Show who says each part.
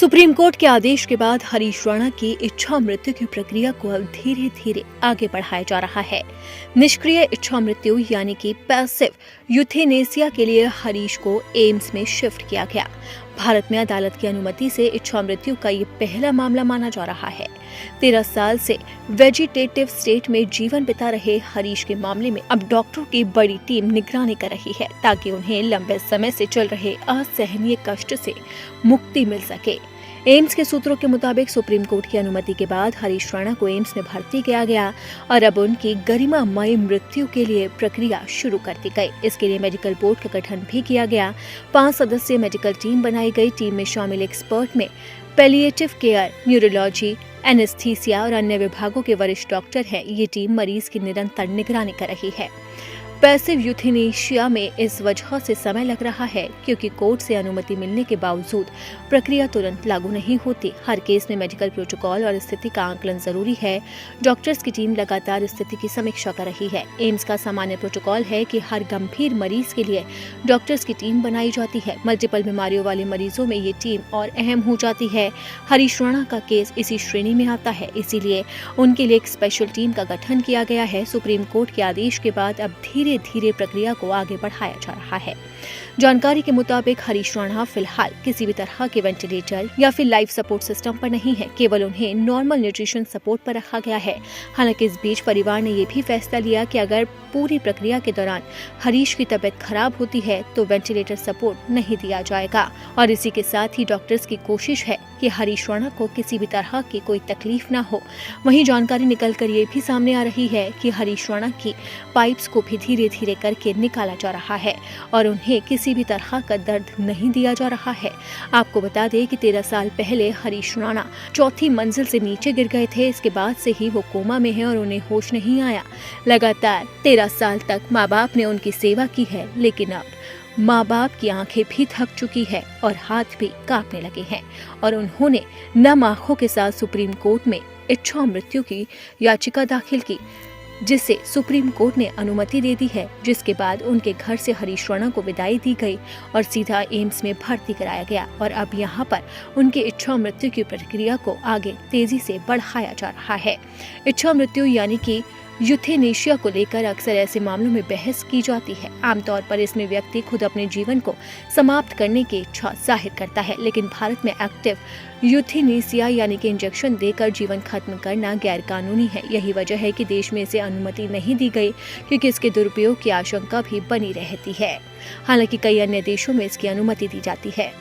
Speaker 1: Supreme court के आदेश के बाद हरीश राणा की इच्छा मृत्यु की प्रक्रिया को अब धीरे धीरे आगे बढ़ाया जा रहा है। निष्क्रिय इच्छा मृत्यु यानी कि पैसिव यूथेनेसिया के लिए हरीश को एम्स में शिफ्ट किया गया। भारत में अदालत की अनुमति से इच्छा मृत्यु का ये पहला मामला माना जा रहा है। 13 साल से वेजिटेटिव स्टेट में जीवन बिता रहे हरीश के मामले में अब डॉक्टरों की बड़ी टीम निगरानी कर रही है ताकि उन्हें लंबे समय से चल रहे असहनीय कष्ट से मुक्ति मिल सके। एम्स के सूत्रों के मुताबिक सुप्रीम कोर्ट की अनुमति के बाद हरीश राणा को एम्स में भर्ती किया गया और अब उनकी गरिमामय मृत्यु के लिए प्रक्रिया शुरू कर दी गई। इसके लिए मेडिकल बोर्ड का गठन भी किया गया। 5 सदस्यीय मेडिकल टीम बनाई गई। टीम में शामिल एक्सपर्ट में पैलिएटिव केयर, न्यूरोलॉजी, एनेस्थीसिया और अन्य विभागों के वरिष्ठ डॉक्टर हैं। ये टीम मरीज की निरंतर निगरानी कर रही है। पैसिव यूथेनेशिया में इस वजह से समय लग रहा है क्योंकि कोर्ट से अनुमति मिलने के बावजूद प्रक्रिया तुरंत लागू नहीं होती। हर केस में मेडिकल प्रोटोकॉल और स्थिति का आकलन जरूरी है। डॉक्टर्स की टीम लगातार स्थिति की समीक्षा कर रही है। एम्स का सामान्य प्रोटोकॉल है कि हर गंभीर मरीज के लिए डॉक्टर्स की टीम बनाई जाती है। मल्टीपल बीमारियों वाले मरीजों में ये टीम और अहम हो जाती है। हरीश राणा का केस इसी श्रेणी में आता है, इसीलिए उनके लिए एक स्पेशल टीम का गठन किया गया है। सुप्रीम कोर्ट के आदेश के बाद अब धीरे धीरे प्रक्रिया को आगे बढ़ाया जा रहा है। जानकारी के मुताबिक हरीश राणा फिलहाल किसी भी तरह के वेंटिलेटर या फिर लाइफ सपोर्ट सिस्टम पर नहीं है, केवल उन्हें नॉर्मल न्यूट्रिशन सपोर्ट पर रखा गया है। हालांकि इस बीच परिवार ने ये भी फैसला लिया कि अगर पूरी प्रक्रिया के दौरान हरीश की तबीयत खराब होती है तो वेंटिलेटर सपोर्ट नहीं दिया जाएगा। और इसी के साथ ही डॉक्टर्स की कोशिश है कि हरीश राणा को किसी भी तरह की कोई तकलीफ न हो। वहीं जानकारी निकलकर ये भी सामने आ रही है कि हरीश राणा की पाइप्स को भी धीरे धीरे करके निकाला जा रहा है और उन्हें किसी भी तरह का दर्द नहीं दिया जा रहा है। आपको बता दें कि 13 साल पहले हरीश राणा 4थी मंजिल से नीचे गिर गए थे। इसके बाद से ही वो कोमा में है और उन्हें होश नहीं आया। लगातार 13 साल तक माँ बाप ने उनकी सेवा की है, लेकिन अब माँ बाप की आंखें भी थक चुकी है और हाथ भी कांपने लगे हैं और उन्होंने नम आंखों के साथ सुप्रीम कोर्ट में इच्छा मृत्यु की याचिका दाखिल की, जिसे सुप्रीम कोर्ट ने अनुमति दे दी है। जिसके बाद उनके घर से हरीश राणा को विदाई दी गई और सीधा एम्स में भर्ती कराया गया और अब यहाँ पर उनकी इच्छा मृत्यु की प्रक्रिया को आगे तेजी से बढ़ाया जा रहा है। इच्छा मृत्यु यानी कि यूथेनेशिया को लेकर अक्सर ऐसे मामलों में बहस की जाती है। आमतौर पर इसमें व्यक्ति खुद अपने जीवन को समाप्त करने की इच्छा जाहिर करता है, लेकिन भारत में एक्टिव यूथेनेसिया यानी कि इंजेक्शन देकर जीवन खत्म करना गैर कानूनी है। यही वजह है कि देश में इसे अनुमति नहीं दी गई, क्योंकि इसके दुरुपयोग की आशंका भी बनी रहती है। हालांकि कई अन्य देशों में इसकी अनुमति दी जाती है।